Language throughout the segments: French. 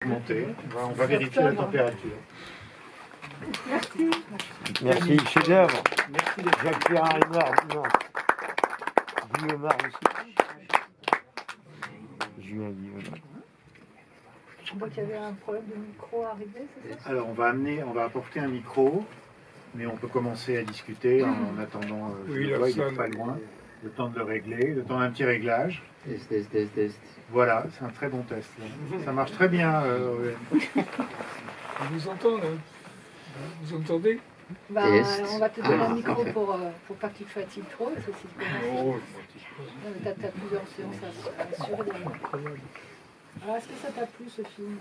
monter. On va vérifier la température. Merci. Merci, chef-d'œuvre. Merci Jacques-Pierre Aymar, Guillaume aussi. Julien Guillaume. On voit qu'il y avait un problème de micro arrivé, c'est ça? Alors on va apporter un micro, mais on peut commencer à discuter en attendant. Oui, il ça, n'est pas loin. Le temps de le régler, le temps d'un petit réglage. Test. Voilà, c'est un très bon test. Là. Ça marche très bien. On vous entend, là. Vous entendez? Bah, on va te donner un micro pour pas qu'il te fatigue trop. Oh, Tu as plusieurs séances à assurer derrière. Alors, est-ce que ça t'a plu ce film?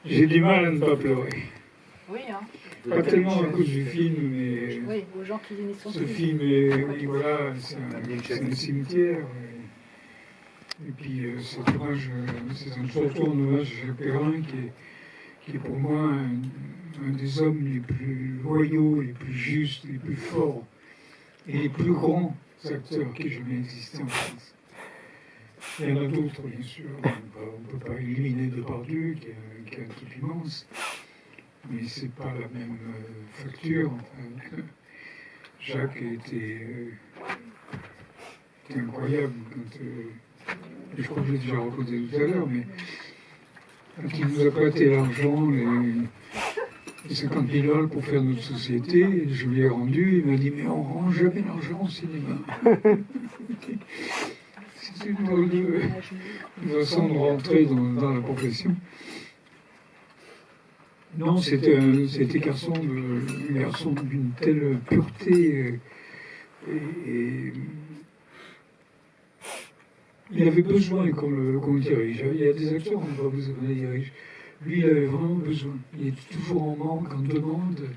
j'ai du mal à ne pas pleurer. Oui, hein. Pas tellement à cause du film, mais Oui, aux gens qui n'y sont ce plus. film est, oui, voilà, c'est un cimetière. Et puis c'est surtout un hommage à Jacques Perrin qui est pour moi un des hommes les plus loyaux, les plus justes, les plus forts et les plus grands acteurs qui aient jamais existé en France. Il y en a d'autres, bien sûr. On ne peut pas éliminer Depardieu, qui est un type immense, mais c'est pas la même facture. Enfin, Jacques était incroyable quand. Je crois que je l'ai déjà raconté tout à l'heure, mais quand il nous a prêté l'argent, les 50 000 balles pour faire notre société, je lui ai rendu, il m'a dit, mais on ne rend jamais l'argent au cinéma. C'est une drôle de façon de rentrer dans la profession. Non, c'était un garçon d'une telle pureté et il avait besoin qu'on le dirige. Il y a des acteurs qui n'ont pas besoin de dirige. Lui, il avait vraiment besoin. Il était toujours en manque, en demande.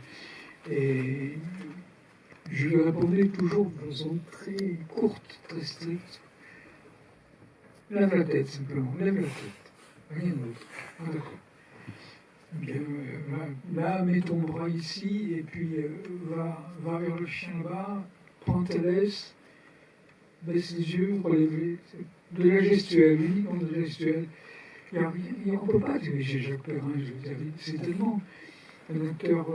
Et je lui répondais toujours de façon très courte, très stricte. Lève la tête, simplement. Lève la tête. Rien d'autre. Ah, d'accord. Bien, là, mets ton bras ici, et puis va vers le chien là-bas, prends ta laisse, baisse les yeux, relève-les. De la gestuelle, uniquement de la gestuelle. On ne peut pas diriger Jacques Perrin, je veux dire. C'est tellement un acteur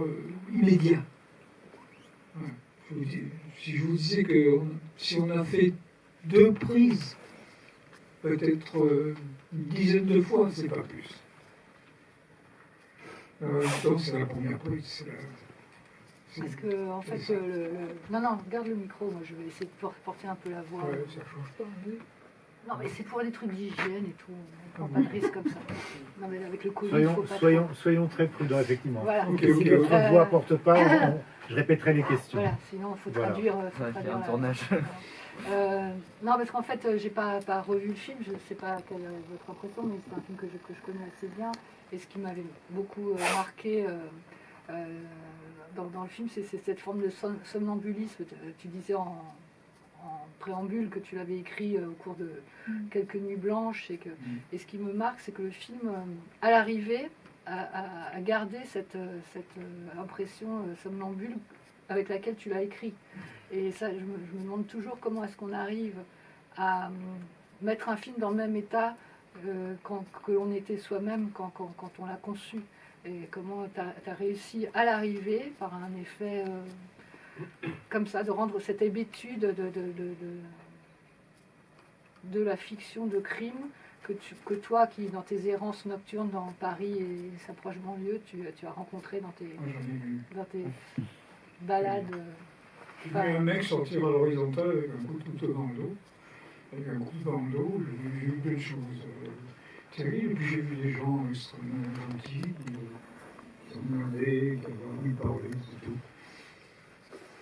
immédiat. Ouais. Si je vous disais que si on a fait 2 prises, peut-être une dizaine de fois, c'est pas plus. Donc c'est la première prise. Parce que, en fait, Non, garde le micro, moi je vais essayer de porter un peu la voix. Ouais, ça change pas. Mais... Non, mais c'est pour des trucs d'hygiène et tout. On ne prend pas de risque comme ça. Non, mais avec le Covid, soyons très prudents, effectivement. Voilà. Si votre voix apporte pas, je répéterai les questions. Voilà, sinon il faut traduire. Il y a un tournage. Non, parce qu'en fait, j'ai pas revu le film, je ne sais pas quelle est votre impression, mais c'est un film que je connais assez bien. Et ce qui m'avait beaucoup marqué dans le film, c'est cette forme de somnambulisme. Tu disais en préambule que tu l'avais écrit au cours de quelques nuits blanches. Et ce qui me marque, c'est que le film, à l'arrivée, a gardé cette impression somnambule avec laquelle tu l'as écrit. Et ça, je me demande toujours comment est-ce qu'on arrive à mettre un film dans le même état que l'on était soi-même quand on l'a conçu. Et comment tu as réussi à l'arrivée, par un effet comme ça, de rendre cette habitude de la fiction de crime que toi, qui dans tes errances nocturnes dans Paris et sa proche banlieue, tu as rencontré dans tes balades. J'ai vu un mec sortir à l'horizontale avec un coup de couteau dans le dos. Avec un coup dans le dos, j'ai vu plein de choses terribles. Et puis j'ai vu des gens extrêmement gentils qui s'emmerdaient, qui avaient envie de parler, c'est tout.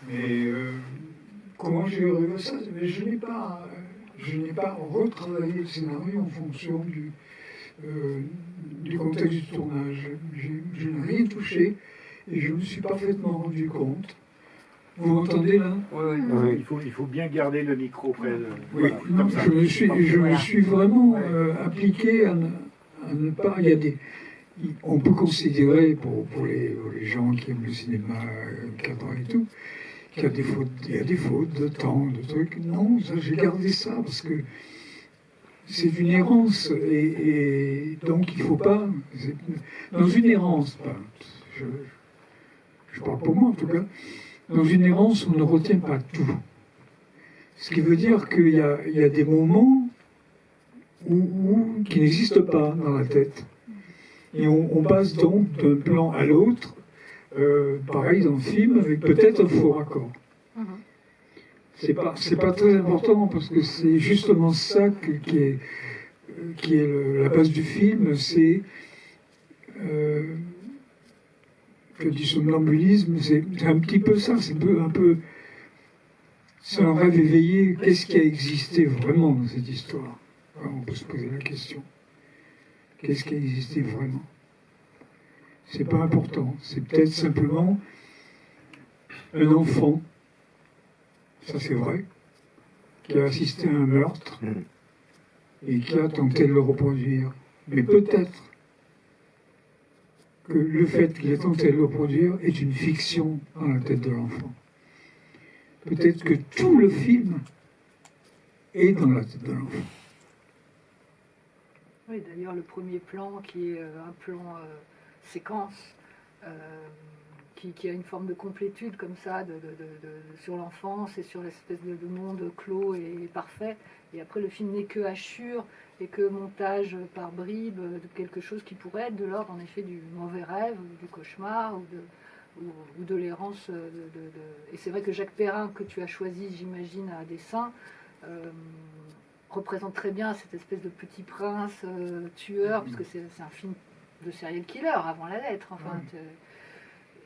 Mais comment j'ai arrivé à ça? Mais je n'ai pas retravaillé le scénario en fonction du contexte du tournage. Je n'ai rien touché et je me suis parfaitement rendu compte. Vous m'entendez là? Oui. Il faut bien garder le micro près de... Oui, voilà, je me suis vraiment appliqué à ne pas... On peut considérer, pour les gens qui aiment le cinéma cadre et tout, qu'il y a des fautes de temps, de trucs. Non, j'ai gardé ça parce que c'est une errance, et donc il ne faut pas... Dans une errance, je parle pour moi en tout cas, dans une errance, on ne retient pas tout. Ce qui veut dire qu'il y a des moments qui n'existent pas dans la tête. Et on passe donc d'un plan à l'autre, pareil dans le film, avec peut-être un faux raccord. C'est pas très important parce que c'est justement ça qui est la base du film, c'est que du somnambulisme, c'est un petit peu ça, c'est un peu c'est un rêve éveillé. Qu'est-ce qui a existé vraiment dans cette histoire? On peut se poser la question. Qu'est-ce qui a existé vraiment? C'est pas important. C'est peut-être simplement un enfant, ça c'est vrai, qui a assisté à un meurtre et qui a tenté de le reproduire. Mais peut-être que le fait qu'il ait tenté de le reproduire est une fiction dans la tête de l'enfant. Peut-être que tout le film est dans la tête de l'enfant. Oui, d'ailleurs, le premier plan qui est un plan séquence, qui a une forme de complétude comme ça sur l'enfance et sur l'espèce de monde clos et parfait. Et après, le film n'est que hachure et que montage par bribes de quelque chose qui pourrait être de l'ordre, en effet, du mauvais rêve, ou du cauchemar, ou de l'errance. Et c'est vrai que Jacques Perrin, que tu as choisi, j'imagine, à dessein, représente très bien cette espèce de petit prince tueur, puisque c'est un film de serial killer avant la lettre. Enfin,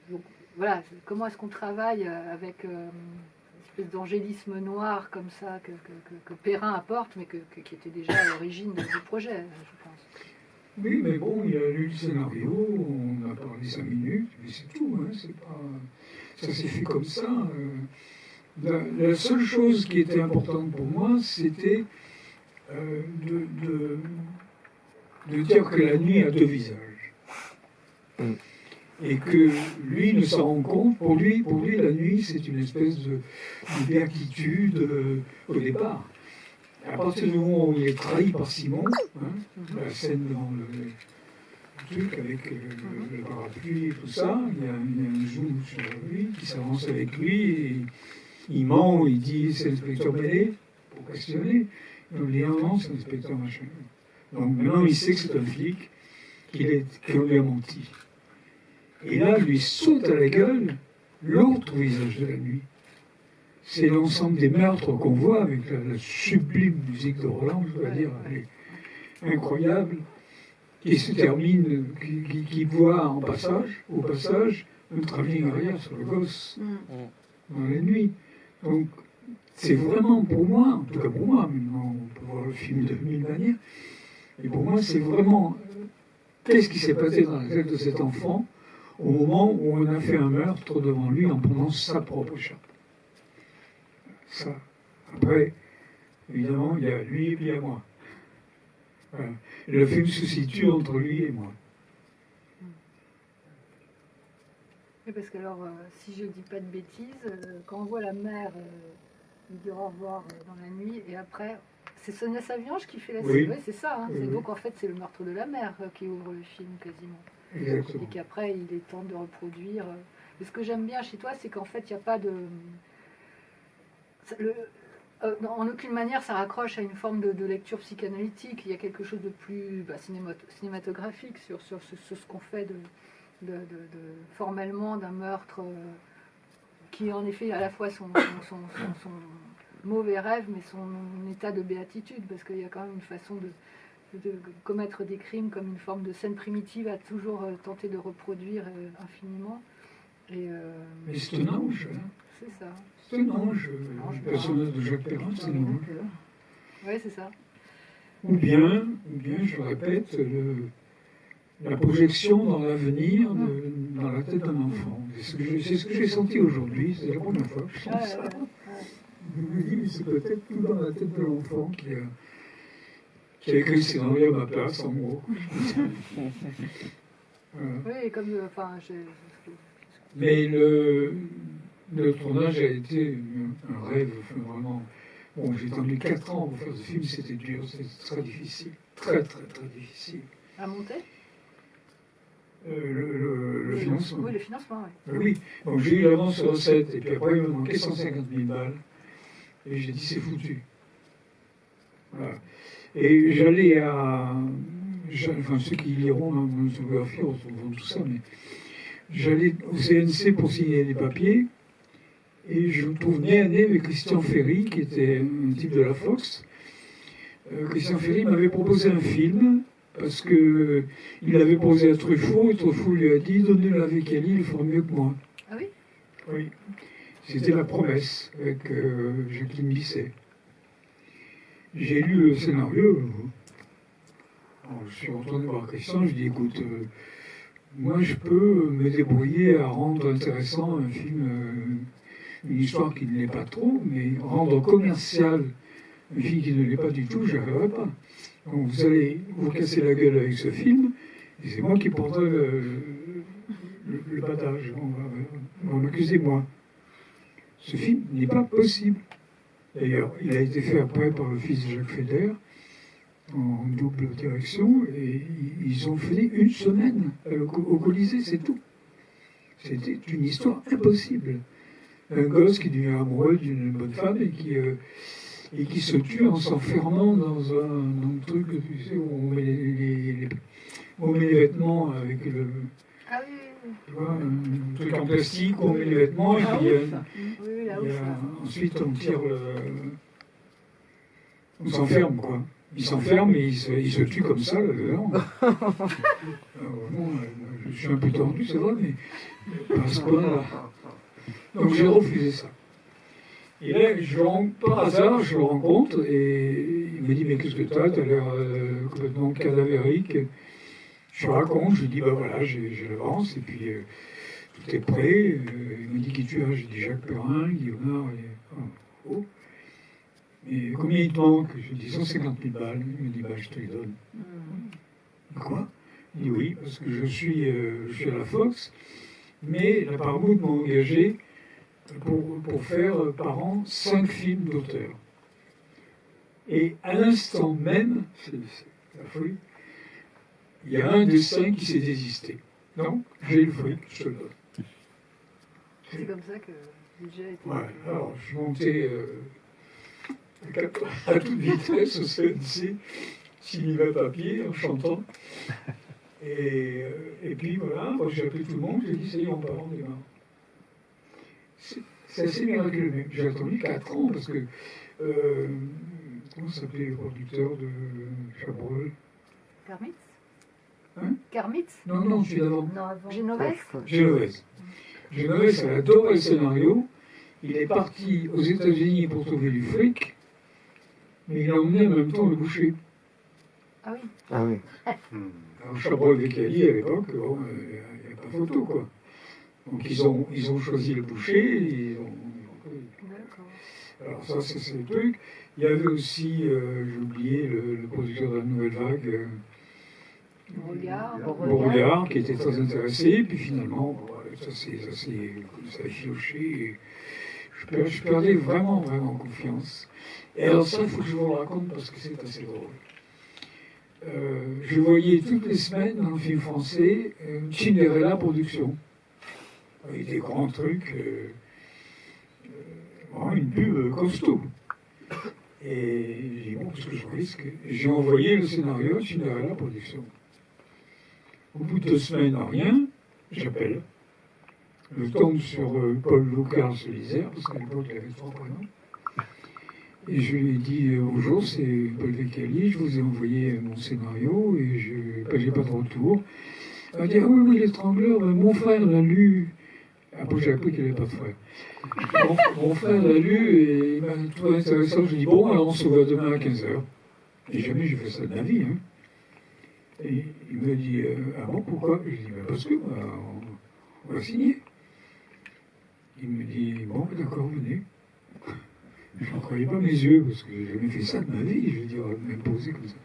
donc voilà, comment est-ce qu'on travaille avec une espèce d'angélisme noir comme ça que Perrin apporte, mais qui était déjà à l'origine du projet, je pense. Oui, mais bon, il a lu le scénario, on a parlé 5 minutes, mais c'est tout, hein, c'est pas... Ça s'est fait comme ça. La seule chose qui était importante pour moi, c'était de dire que la nuit a 2 visages. Et que lui ne s'en rend compte, pour lui la nuit c'est une espèce de béatitude au départ. À partir du moment où il est trahi par Simon, la scène dans le truc avec le parapluie et tout ça, il y a un zoom sur lui qui s'avance avec lui et il ment, il dit c'est l'inspecteur Bellet pour questionner. Il dit non, c'est l'inspecteur machin. Donc maintenant il sait que c'est un flic, qu'on lui a menti. Et là, lui saute à la gueule l'autre visage de la nuit. C'est l'ensemble des meurtres qu'on voit avec la sublime musique de Roland, je dois dire, elle est incroyable, qui se termine, qui voit au passage, un travelling arrière sur le gosse, dans la nuit. Donc, c'est vraiment pour moi, en tout cas pour moi, maintenant on peut voir le film de 1000 manières, et pour moi c'est vraiment, qu'est-ce qui s'est passé dans la tête de cet enfant au moment où on a fait un meurtre devant lui en prenant sa propre chape. Ça. Après, évidemment, il y a lui et puis il y a moi. Voilà. Le film se situe entre lui et moi. Oui, parce que alors, si je ne dis pas de bêtises, quand on voit la mère lui dire au revoir dans la nuit, et après, c'est Sonia Saviange qui fait la scène. Oui, c'est ça. Hein. Oui. Donc en fait, c'est le meurtre de la mère qui ouvre le film quasiment. Exactement. Et qu'après, il est temps de reproduire. Et ce que j'aime bien chez toi, c'est qu'en fait, il n'y a pas de... en aucune manière, ça raccroche à une forme de lecture psychanalytique. Il y a quelque chose de plus cinématographique sur ce qu'on fait formellement d'un meurtre qui est en effet à la fois son mauvais rêve, mais son état de béatitude, parce qu'il y a quand même une façon de commettre des crimes comme une forme de scène primitive à toujours tenter de reproduire infiniment. Mais c'est un ange. C'est ça. C'est un ange. Le personnage de Jacques Perrin, c'est un ange. Oui, c'est ça. Ou bien, je répète, la projection dans l'avenir, dans la tête d'un enfant. C'est ce que j'ai senti aujourd'hui, c'est la première fois que je sens ça. Je me dis, mais c'est peut-être tout dans la tête de l'enfant qui a écrit le scénario à ma place, en gros. Voilà. Oui, comme... Mais le tournage a été un rêve, vraiment. Bon, j'ai attendu 4 ans pour faire ce film, c'était dur, c'était très difficile. Très, très, très difficile. À monter? Le financement. Oui, le financement, oui. Oui, donc j'ai eu l'avance sur recette, et puis après il me manquait 150 000 balles. Et j'ai dit c'est foutu. Voilà. Et j'allais à. Enfin, ceux qui liront mon autobiographie retrouveront tout ça, mais j'allais au CNC pour signer des papiers, et je me trouve nez à nez avec Christian Ferry, qui était un type de la Fox. Christian Ferry m'avait proposé un film, parce qu'il avait posé à Truffaut, et Truffaut lui a dit donnez-le à Vecchiali, il fera mieux que moi. Ah oui? Oui. C'était La Promesse, avec Jacqueline Bisset. J'ai lu le scénario. Alors, je suis retourné voir Christian, je lui ai dit écoute, moi je peux me débrouiller à rendre intéressant un film, une histoire qui ne l'est pas trop, mais rendre commercial un film qui ne l'est pas du tout, je n'y arriverai pas. Donc vous allez vous casser la gueule avec ce film, et c'est moi qui porterai le battage. On va m'accuser moi. Ce film n'est pas possible. D'ailleurs, il a été fait après par le fils de Jacques Feder, en double direction, et ils ont fait 1 semaine au Colisée, c'est tout. C'était une histoire impossible. Un gosse qui devient amoureux d'une bonne femme et qui se tue en s'enfermant dans un truc, tu sais, où on met les vêtements avec le... Ah oui, oui, Tu vois, un truc en plastique où on met les vêtements, et oui. puis Oui, la ouf. ensuite on tire on s'enferme, quoi. Il s'enferme et il se tue comme ça, là-dedans. Bon, je suis un peu tendu, c'est vrai, mais pas à ce point-là. Donc j'ai refusé ça. Et là, par hasard, je le rencontre et il me dit mais qu'est-ce que t'as l'air complètement cadavérique. Je raconte, je lui dis bah voilà, j'ai l'avance et puis tout est prêt. Il me dit qui tu as, j'ai dit Jacques Perrin, Guillaume et... Et combien il te manque? Je lui dis 150 000 balles. Il me dit bah je te les donne. Quoi? Il dit oui, parce que je suis à la Fox, mais la Paramount m'a engagé pour faire par an 5 films d'auteur. Et à l'instant même, c'est la folie, il y a un des 5 qui s'est désisté. Non, j'ai le fric, je te le donne. C'est comme ça que le budget a été... Ouais, alors je suis monté à toute vitesse au CNC, cinéma papier, en chantant. Et puis voilà, moi j'ai appelé tout le monde, j'ai dit ça y est, on part, on démarre. C'est assez miraculeux, mais j'ai attendu 4 ans parce que. Comment s'appelait le producteur de Chabrol? Kermitz? Hein? Kermitz? Non, je suis d'avant. Non, avant. Génovès? Génovès, elle adorait le scénario. Il est parti aux États-Unis pour trouver du fric, mais il a emmené en même temps le boucher. Ah oui. Ah oui. Alors, Chabrol Vecchiali, à l'époque, il n'y a pas photo, quoi. Donc ils ont choisi le boucher, et D'accord. alors ça c'est le truc. Il y avait aussi, j'ai oublié, le producteur de la Nouvelle Vague, Beauregard, qui était très intéressé, puis finalement, ça a filoché, et je perdais vraiment confiance. Et alors ça, il faut que je vous le raconte parce que c'est assez drôle. Je voyais toutes les semaines dans le film français Cinderella Production. Avec des grands trucs, vraiment une pub costaud. Et j'ai dit, bon, qu'est-ce que je risque? J'ai envoyé le scénario à Cinderella Production. Au bout de 2 semaines, rien, j'appelle. Je tombe sur Paul Loucar Solizaire, parce qu'à l'époque, il avait 3 prénoms. Et je lui ai dit, bonjour, c'est Paul Vecchiali, je vous ai envoyé mon scénario et j'ai pas de retour. Il m'a dit, ah oui, l'étrangleur, mon frère l'a lu. Après, j'ai appris qu'il n'avait pas de frère. Mon frère l'a lu et il m'a trouvé intéressant. Je lui ai dit, bon, alors on se voit demain à 15h. Et jamais j'ai fait ça de ma vie. Hein. Et il me dit, ah bon, pourquoi? Je lui ai dit, parce que on va signer. Il me dit, bon, d'accord, venez. Je n'en croyais pas mes yeux, parce que j'ai jamais fait ça de ma vie, je veux dire, m'imposer comme ça.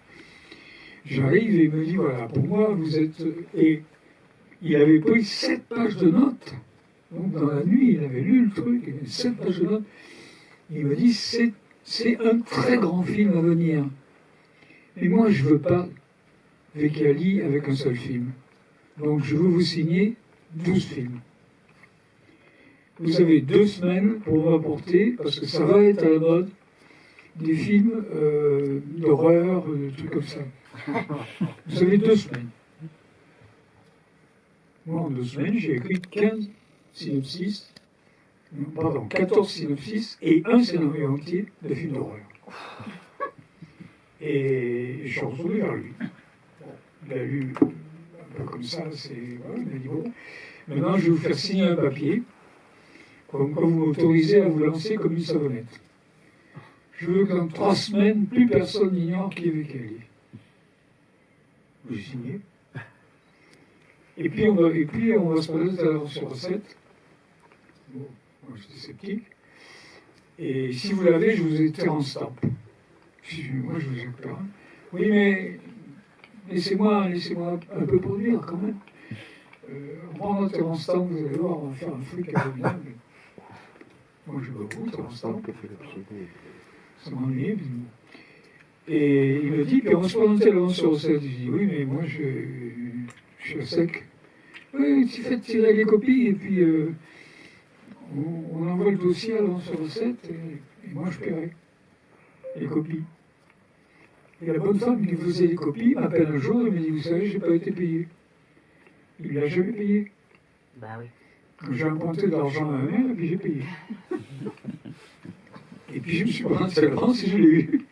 J'arrive et il me dit, voilà, pour moi, vous êtes... Et il avait pris 7 pages de notes. Donc dans la nuit, il avait lu le truc, il avait 7 pages de notes. Il me dit, c'est C'est un très grand film à venir. Mais moi, je ne veux pas Vecchiali avec un seul film. Donc, je veux vous signer 12 films. Vous avez 2 semaines pour m'apporter, parce que ça va être à la mode, des films d'horreur, des trucs comme ça. Vous avez 2 semaines. Moi, en 2 semaines, j'ai écrit 15 synopsis, pardon, 14 synopsis et un scénario entier de films d'horreur. Et je suis retourné vers lui. Bon, il a lu un peu comme ça, voilà, il m'a dit bon, maintenant je vais vous faire signer un papier, comme quoi vous m'autorisez à vous lancer comme une savonnette. Je veux que dans 3 semaines, plus personne n'ignore qui est Vecchiali. J'ai signé. Et puis on va se poser tout à l'heure sur recette. Bon, moi j'étais sceptique. Et si vous l'avez, je vous ai été en stamp. Moi je vous ai peur. Oui, mais laissez-moi un peu produire quand même. On prend notre terrain stamp, vous allez voir, on va faire un truc abominable. Moi je veux beaucoup, terrain stamp. Ça m'ennuie. Et il me dit, puis on va se présenter à l'avance sur recette. Je dis, oui, mais moi je suis à sec. Oui, tu fais tirer les copies et puis on envoie le dossier à l'avance sur recette et moi je paierai les copies. Et la bonne femme qui faisait les copies m'appelle un jour et me dit, vous savez, j'ai pas été payé. Il l'a jamais payé. Bah oui. J'ai emprunté de l'argent à ma mère et puis j'ai payé. Et puis je me suis présenté à l'avance et je l'ai eu.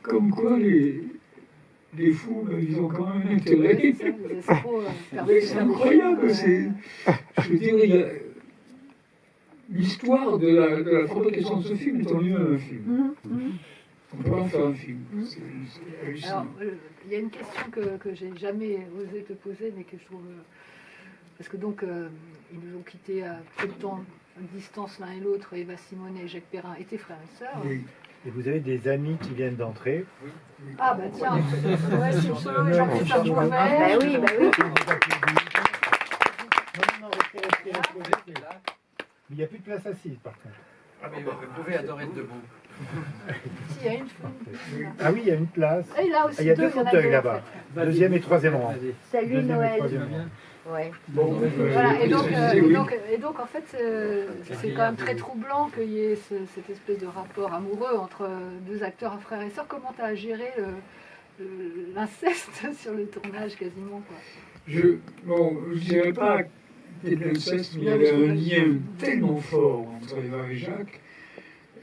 Comme quoi les fous, ben, ils ont quand même intérêt. C'est incroyable. Je veux dire, l'histoire de la fabrication de ce film est en lui-même un film. On peut en faire un film. C'est hallucinant. Alors, il y a une question que j'ai jamais osé te poser, mais que je trouve... parce que donc, ils nous ont quittés à peu de temps, à distance l'un et l'autre, Eva Simonet et Jacques Perrin étaient frères et sœurs. Oui. Et vous avez des amis qui viennent d'entrer. Ah bah tiens, ouais, c'est solo et Jean-Christophe Beauvais. Bah oui, bah oui. Mais il n'y a plus de place assise par contre. Ah, mais vous pouvez adorer être debout. Si, il y a une femme. Ah oui, il y a une place. Et là aussi, Ah, il y a deux, deux il y en a fauteuils deux, là-bas. en fait. Deuxième et troisième rang. Salut Deuxième et Noël. troisième rang. Ouais. Bon, Voilà, et oui. donc en fait, c'est quand même très troublant qu'il y ait cette espèce de rapport amoureux entre 2 acteurs, frères et sœurs. Comment tu as géré l'inceste sur le tournage quasiment, quoi? Je ne dirais pas qu'il y ait de l'inceste, mais il y avait un lien tellement fort entre Eva et Jacques.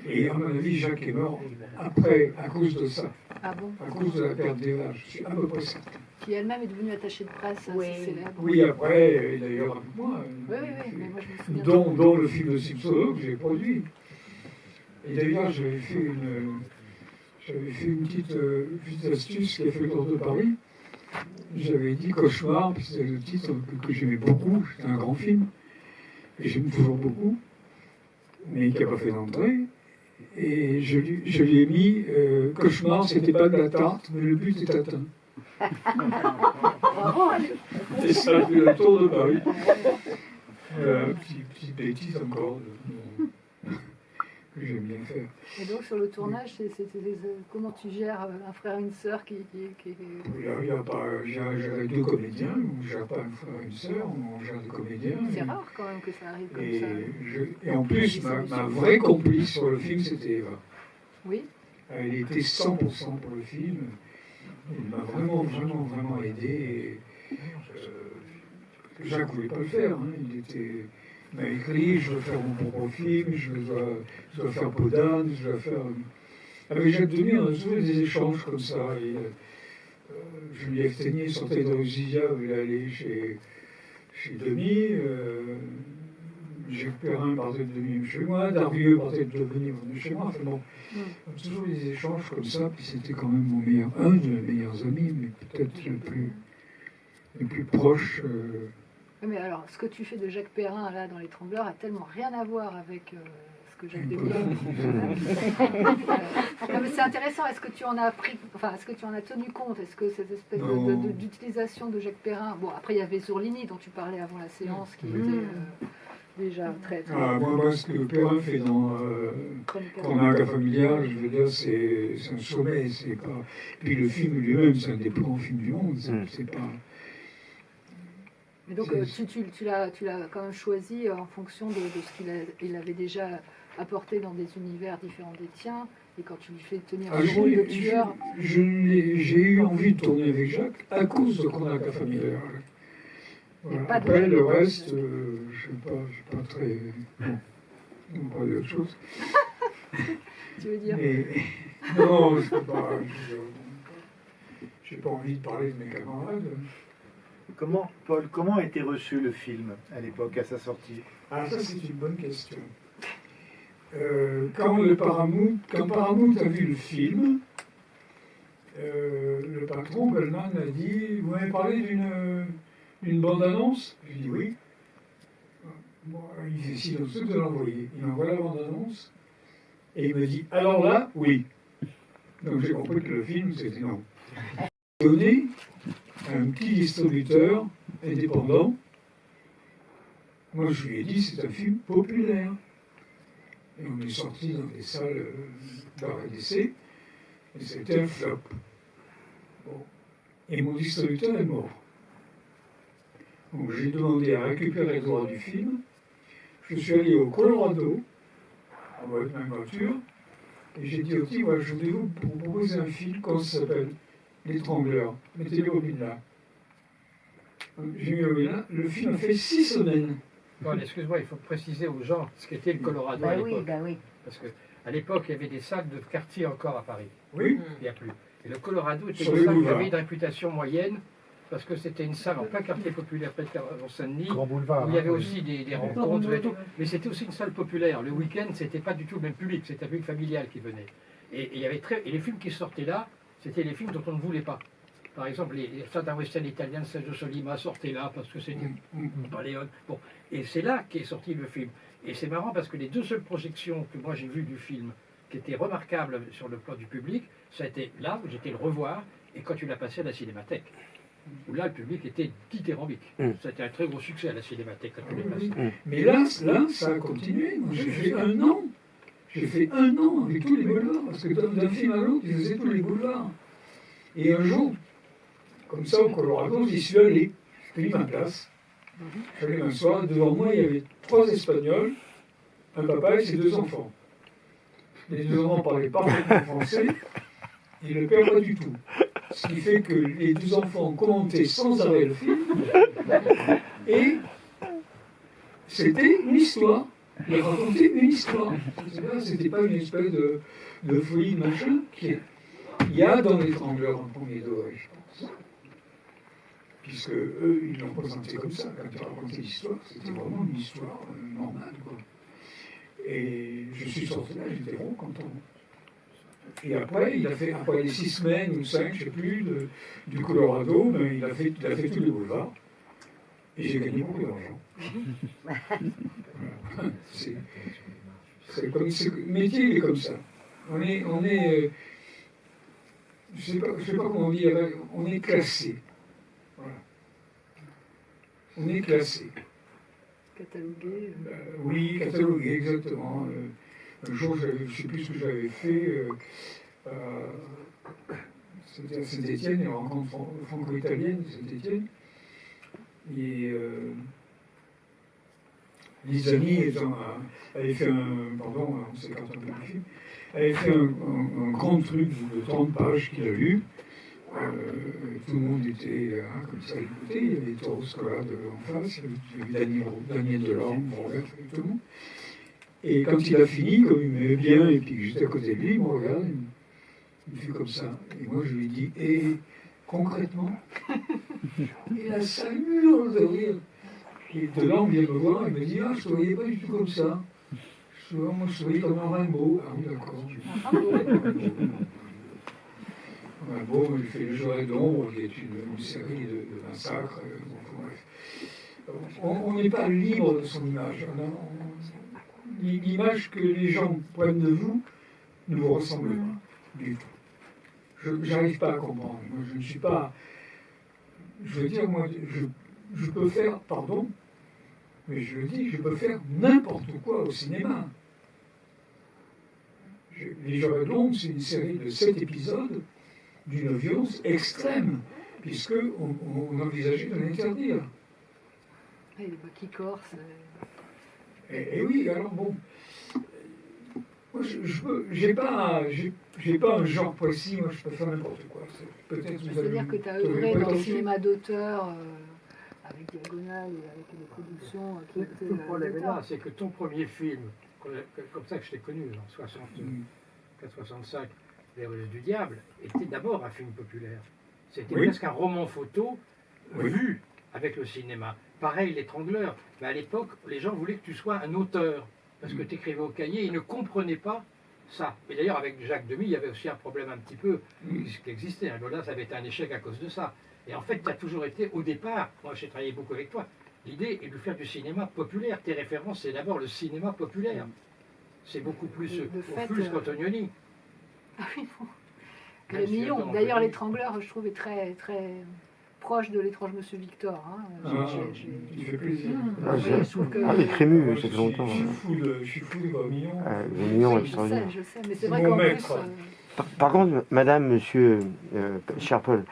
Et à mon avis, Jacques est mort après, à cause de ça, Ah bon? à cause de la perte d'Eva. Je suis à peu près certain. Qui elle-même est devenue attachée de presse Oui. assez célèbre. Oui, après, et d'ailleurs avec moi. Oui, mais moi je me souviens. Dont le film de Simpson que j'ai produit. Et d'ailleurs, j'avais fait une petite astuce qui a fait le tour de Paris. J'avais dit Cauchemar, puis c'était le titre que j'aimais beaucoup. C'était un grand film, et j'aime toujours beaucoup, mais qui n'a pas fait d'entrée. Et je lui ai mis Cauchemar, c'était pas de la tarte, mais le but est atteint. Et ça a fait le tour de Paris. Petite bêtise encore que j'aime bien faire. Et donc sur le tournage, comment tu gères un frère et une sœur qui... J'avais 2 comédiens, on ne gère pas un frère et une sœur, on gère 2 comédiens. C'est rare quand même que ça arrive comme Et, ça. et en plus, ma vraie complice sur le film, c'était Eva. Oui. Elle était 100% pour le film. Elle m'a vraiment aidé. Jacques ne voulait pas le faire. Hein. Il m'a écrit, je veux faire mon propre film, je dois faire Podane, je dois faire... Avec Jacques Demy, on a toujours eu des échanges comme ça. Et, Juliette Ténier sortait de Rosilia, il allait chez Demy. Jacques Perrin partait de Demy chez moi, Darvieux partait de Demy chez moi. Enfin bon, on a toujours eu des échanges comme ça, puis c'était quand même un de mes meilleurs amis, mais peut-être le plus proche. Mais alors, ce que tu fais de Jacques Perrin là dans Les Trembleurs a tellement rien à voir avec ce que Jacques Demy fait. Non, mais c'est intéressant. Est-ce que tu en as appris, enfin, est-ce que tu en as tenu compte? Est-ce que cette espèce d'utilisation de Jacques Perrin, bon, après il y avait Zourlini dont tu parlais avant la séance, qui était déjà très très. Moi, ce que Perrin fait dans Cronaca familiale, je veux dire, c'est un sommet. C'est pas... Puis le film lui-même, c'est un des plus grands films du monde. C'est pas... Mais donc tu l'as quand même choisi en fonction de ce qu'il avait déjà apporté dans des univers différents des tiens. Et quand tu lui fais tenir le rôle de tueur... J'ai eu envie de tourner avec Jacques à cause de Cronaca familiale. Voilà. Après, le reste, je ne suis pas très... Bon, on va parler d'autre chose. Tu veux dire Non, je ne peux pas... Je n'ai pas envie de parler de mes camarades. Paul, comment a été reçu le film à l'époque, à sa sortie? Ah, ça, c'est une bonne question. Quand Paramount a vu le film, le patron, Goldman, a dit « Vous m'avez parlé d'une bande-annonce ?» J'ai dit « Oui. » Bon, il décide ensuite de l'envoyer. Il m'envoie la bande-annonce et il me dit « Alors là, oui. » Donc j'ai compris que le film, c'était non. Donné à un petit distributeur indépendant, moi je lui ai dit c'est un film populaire. Et on est sorti dans des salles d'arrêt d'essai, et c'était un flop. Bon. Et mon distributeur est mort. Donc j'ai demandé à récupérer le droit du film. Je suis allé au Colorado, avec ma voiture, et j'ai dit au type, voilà, je voulais vous proposer un film, comment ça s'appelle? L'étrangleur. Mettez le bobine là. J'ai mis le bobine là. Le film a fait 6 semaines. Bon, excuse-moi, il faut préciser aux gens ce qu'était le Colorado à l'époque. Oui. Parce qu'à l'époque, il y avait des salles de quartier encore à Paris. Oui. Il n'y a plus. Et le Colorado était Sur une les salle qui boulevards. avait une réputation moyenne, parce que c'était une salle en plein quartier populaire près de Saint-Denis, Grand boulevard. où il y avait aussi des rencontres et tout. Mais c'était aussi une salle populaire. Le week-end, c'était pas du tout le même public, c'était un public familial qui venait. Et les films qui sortaient là, c'était les films dont on ne voulait pas. Par exemple, les certains western italiens de Sergio Solima sortaient là parce que c'était pas Léon. Bon, et c'est là qu'est sorti le film. Et c'est marrant parce que les 2 seules projections que moi j'ai vues du film, qui étaient remarquables sur le plan du public, ça a été là où j'étais le revoir et quand tu l'as passé à la Cinémathèque. Où là, le public était dithyrambique. C'était un très gros succès à la Cinémathèque quand tu l'as passé. Mais là, ça a continué. Moi, j'ai fait 1 an. J'ai fait 1 an avec tous les boulevards, parce que d'un film à l'autre, je faisais tous les boulevards. Et un jour, comme ça, au Colorado, j'y suis allé. J'ai pris ma place. Je suis allé un soir, devant moi, il y avait 3 Espagnols, un papa et ses 2 enfants. Les 2 enfants parlaient parfaitement français, et le père pas du tout. Ce qui fait que les 2 enfants commentaient sans arrêt le film, et c'était une histoire. Il racontait une histoire. C'était pas une espèce de folie, machin, il y a dans l'étrangleur un premier degré, je pense. Puisque eux, ils l'ont présenté comme ça. Quand ils racontaient l'histoire, c'était vraiment une histoire normale, quoi. Et je suis sorti là, j'étais vraiment content. Et après, il a fait, après les 6 semaines ou 5, je ne sais plus, du Colorado, mais il a fait tous les boulevards. Et j'ai gagné beaucoup d'argent. Voilà. Le métier, il est comme ça. On est je sais pas comment on dit, on est classé. Voilà. On est classé. Catalogué. Oui, catalogué, exactement. Un jour, je ne sais plus ce que j'avais fait. C'était à Saint-Étienne, une rencontre franco-italienne de Saint-Étienne. Et les amis avaient fait pardon, on s'écarte un peu du film, avaient fait un grand truc de 30 pages qu'il a lu. Tout le monde était comme ça à écouter. Il y avait Toro Scola en face, il y avait Daniel Delorme, tout le monde. Et quand il a fini, comme il m'aimait bien, et puis que j'étais à côté de lui, il me regarde, il me fait comme ça. Et moi, je lui ai dit, et concrètement, et la salle hurle de rire. Et Delorme vient me voir, il me dit, ah, je ne te voyais pas du tout comme ça. Moi, je te voyais comme un Rimbaud. Ah oui, d'accord. Rimbaud, il fait Le jour et d'ombre, qui est une série de massacres. On n'est pas libre de son image. L'image que les gens prennent de vous ne vous ressemble pas du tout. Je n'arrive pas à comprendre. Moi, je ne suis pas... Je veux dire, moi, je peux faire, pardon, Mais je le dis, je peux faire n'importe quoi au cinéma. Les Jurets de l'ombre, c'est une série de 7 épisodes d'une violence extrême, puisqu'on envisageait de l'interdire. Et les bois qui corsent. Et oui, alors bon, moi j'ai pas un genre précis, moi je peux faire n'importe quoi. Peut-être C'est-à-dire que tu as œuvré dans le cinéma d'auteur, avec Diagonale et avec les productions qui étaient. Le problème est là, c'est que ton premier film, comme ça que je t'ai connu, en 64-65, Les Ruses du Diable, était d'abord un film populaire. C'était presque un roman photo vu avec le cinéma. Pareil, L'Étrangleur. Mais à l'époque, les gens voulaient que tu sois un auteur, parce que tu écrivais au cahier, ils ne comprenaient pas ça. Et d'ailleurs, avec Jacques Demy, il y avait aussi un problème un petit peu qui existait. Lola, ça avait été un échec à cause de ça. Et en fait, tu as toujours été, au départ, moi j'ai travaillé beaucoup avec toi, l'idée est de faire du cinéma populaire. Tes références, c'est d'abord le cinéma populaire. C'est beaucoup plus qu'Antonioni. Ah oui, bon. Le million. D'ailleurs, L'Étrangleur, je trouve, est très, très proche de L'étrange Monsieur Victor. Hein. Il fait plaisir. Les Crémus, ça fait longtemps. Je suis fou de Million. Million, je sais, mais c'est vrai qu'en plus... Par contre, madame, monsieur, cher Paul,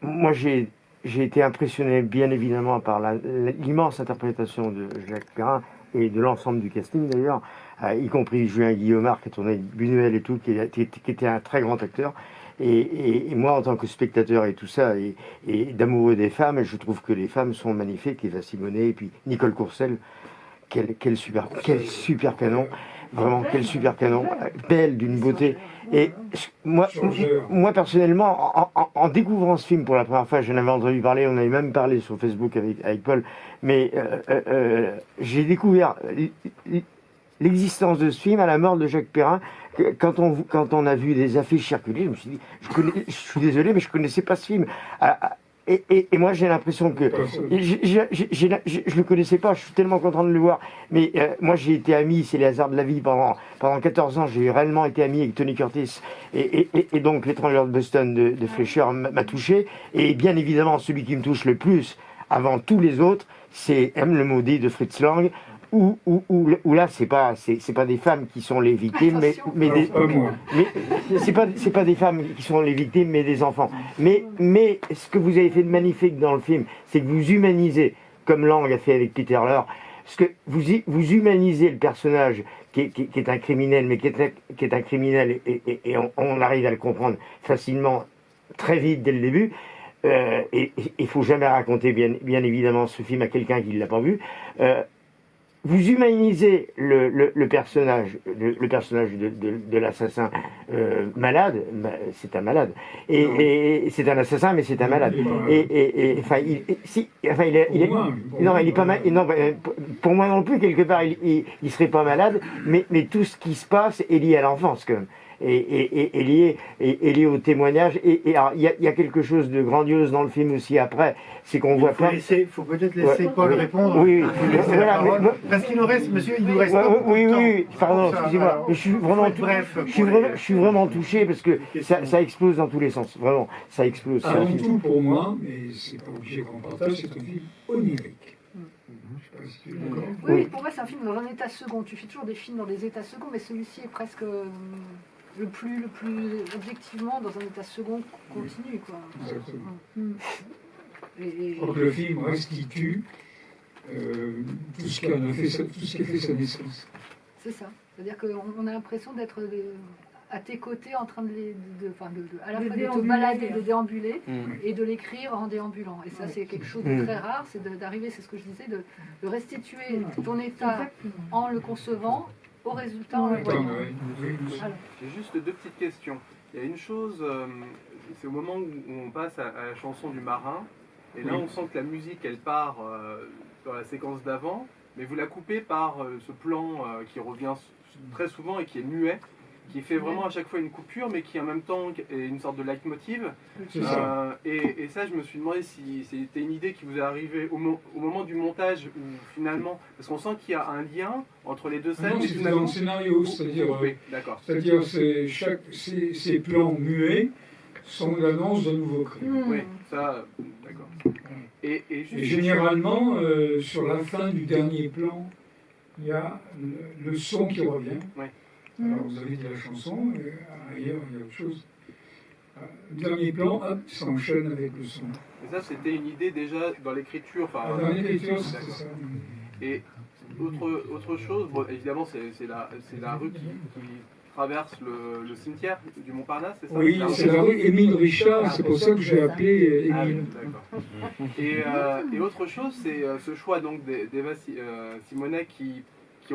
moi j'ai été impressionné bien évidemment par l'immense interprétation de Jacques Perrin et de l'ensemble du casting d'ailleurs, y compris Julien Guillaumard qui a tourné Buñuel et tout, qui était un très grand acteur. Et moi, en tant que spectateur et tout ça, et d'amoureux des femmes, je trouve que les femmes sont magnifiques. Eva Simonet, et puis Nicole Courcelles, quel super canon. Vraiment, quel super canon. Belle, d'une beauté. Et moi personnellement, en découvrant ce film pour la première fois, je n'avais entendu parler, on avait même parlé sur Facebook avec Paul, mais j'ai découvert l'existence de ce film à la mort de Jacques Perrin. Quand on a vu des affiches circuler, je me suis dit, je suis désolé, mais je ne connaissais pas ce film. Et moi, j'ai l'impression que... Je ne le connaissais pas, je suis tellement content de le voir. Mais moi, j'ai été ami, c'est les hasards de la vie, pendant 14 ans, j'ai réellement été ami avec Tony Curtis. Et donc, L'Étrangleur de Boston de Fleischer m'a touché. Et bien évidemment, celui qui me touche le plus, avant tous les autres, c'est M. le Maudit de Fritz Lang, où là c'est pas des femmes qui sont les victimes, mais c'est pas des femmes qui sont les victimes, mais des enfants. Mais ce que vous avez fait de magnifique dans le film, c'est que vous humanisez, comme Lang a fait avec Peter Lorre, ce que vous humanisez le personnage qui est un criminel, mais qui est un criminel et on arrive à le comprendre facilement, très vite dès le début. Et il faut jamais raconter bien évidemment ce film à quelqu'un qui ne l'a pas vu. Vous humanisez le personnage de l'assassin malade, c'est un malade, et c'est un assassin, mais c'est un malade. Il est pas mal. Non, pour moi non plus, quelque part, il serait pas malade, mais tout ce qui se passe est lié à l'enfance quand même. Et lié au témoignage. Et alors, il y a quelque chose de grandiose dans le film aussi après, c'est qu'on voit plein... Il faut peut-être laisser Paul répondre. Oui, voilà, parce qu'il nous reste, monsieur, il nous reste oui, pardon, excusez-moi. Je suis vraiment touché parce que ça explose dans tous les sens. Vraiment, ça explose. Avant tout pour moi, mais c'est pas obligé qu'on partage, c'est un film onirique. Oui, pour moi c'est un film dans un état second. Tu fais toujours des films dans des états seconds, mais celui-ci est presque le plus objectivement dans un état second continu, quoi. Exactement. Donc le film restitue tout ce qui a fait sa naissance. C'est ça. C'est-à-dire qu'on a l'impression d'être à tes côtés en train à la fois de te balader, de déambuler et de l'écrire en déambulant. Et ça, c'est quelque chose de très rare, c'est d'arriver, c'est ce que je disais, de restituer ton état en le concevant au résultat en le voyant. J'ai juste 2 petites questions. Il y a une chose, c'est au moment où on passe à la chanson du marin, et là on sent que la musique elle part dans la séquence d'avant, mais vous la coupez par ce plan qui revient très souvent et qui est muet, qui fait vraiment à chaque fois une coupure, mais qui en même temps est une sorte de leitmotiv. Et ça, je me suis demandé si c'était une idée qui vous est arrivée au moment du montage, où finalement, parce qu'on sent qu'il y a un lien entre les deux scènes. Non, c'est dans le scénario, c'est-à-dire ces plans muets sont l'annonce d'un nouveau crime. Oui, ça, d'accord. Et Et juste généralement, sur la fin du dernier plan, il y a le son qui revient. Ouais. Alors vous avez dit la chanson, et ailleurs il y a autre chose. Le dernier plan, hop, ça enchaîne avec le son. et ça, c'était une idée déjà dans l'écriture. Enfin, Dans l'écriture, c'était d'accord. ça. Et autre chose, bon, évidemment, c'est la rue qui traverse le cimetière du Montparnasse, c'est ça? Oui, c'est la rue Émile Richard, c'est pour ça que j'ai appelé Ah oui, Émile. d'accord. Et autre chose, c'est ce choix donc d'Eva Simonet qui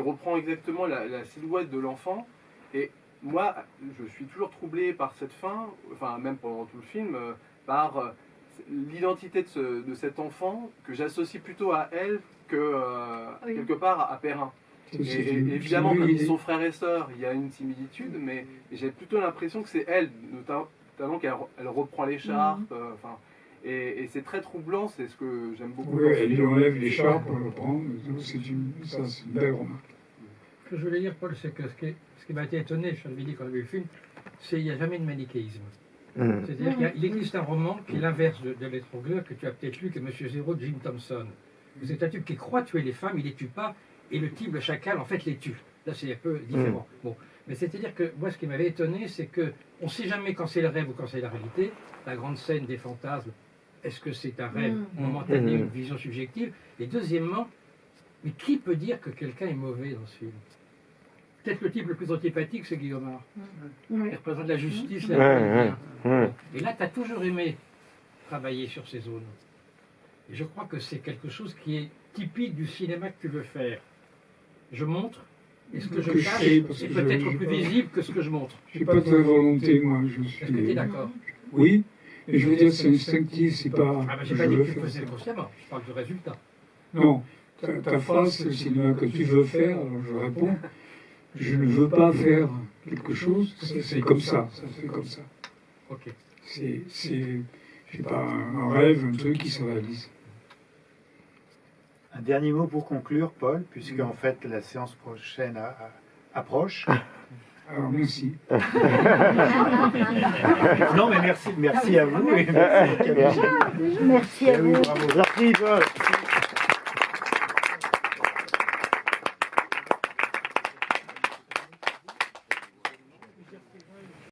reprend exactement la silhouette de l'enfant. Et moi, je suis toujours troublé par cette fin, enfin même pendant tout le film, par l'identité de cet enfant que j'associe plutôt à elle que Oui. quelque part à Perrin. Et évidemment, comme ils sont frères et sœurs, il y a une similitude, mais j'ai plutôt l'impression que c'est elle, notamment qu'elle reprend l'écharpe. Enfin, et c'est très troublant, c'est ce que j'aime beaucoup. Oui, elle lui enlève l'écharpe pour le prendre. C'est une belle remarque. Ce que je voulais dire, Paul, c'est que ce qui m'a été étonné, je l'avais dit quand on a vu le film, c'est qu'il n'y a jamais de manichéisme. C'est-à-dire qu'il existe un roman qui est l'inverse de L'étrangleur, que tu as peut-être lu, que Monsieur Zéro de Jim Thompson. C'est un type qui croit tuer les femmes, il les tue pas, et le type, le chacal, en fait, les tue. Là, c'est un peu différent. Bon. Mais c'est-à-dire que moi, ce qui m'avait étonné, c'est qu'on ne sait jamais quand c'est le rêve ou quand c'est la réalité. La grande scène des fantasmes, est-ce que c'est un rêve momentané, une vision subjective? Et deuxièmement, mais qui peut dire que quelqu'un est mauvais dans ce film? Peut-être le type le plus antipathique, c'est Guillaumard. Oui. Il représente la justice. Et là, tu as toujours aimé travailler sur ces zones. Et je crois que c'est quelque chose qui est typique du cinéma que tu veux faire. Je montre, et ce que je cache est peut-être plus visible que ce que je montre. Je n'ai pas de vraie volonté, moi. Est-ce que tu es d'accord? Oui, mais je veux dire, c'est instinctif, c'est pas. Ah ben, j'ai pas dit que tu le faisais consciemment, je parle du résultat. Non, ta phrase, c'est le cinéma que tu veux faire, alors je réponds. Je ne veux pas faire quelque chose, c'est comme ça fait comme ça. Ok. C'est je sais pas, un rêve, un truc qui se réalise. Un dernier mot pour conclure, Paul, puisque en fait la séance prochaine approche. Alors merci. Non mais merci à vous. Et merci à Camille. Merci à Eh oui, vous. bravo. Merci, Paul.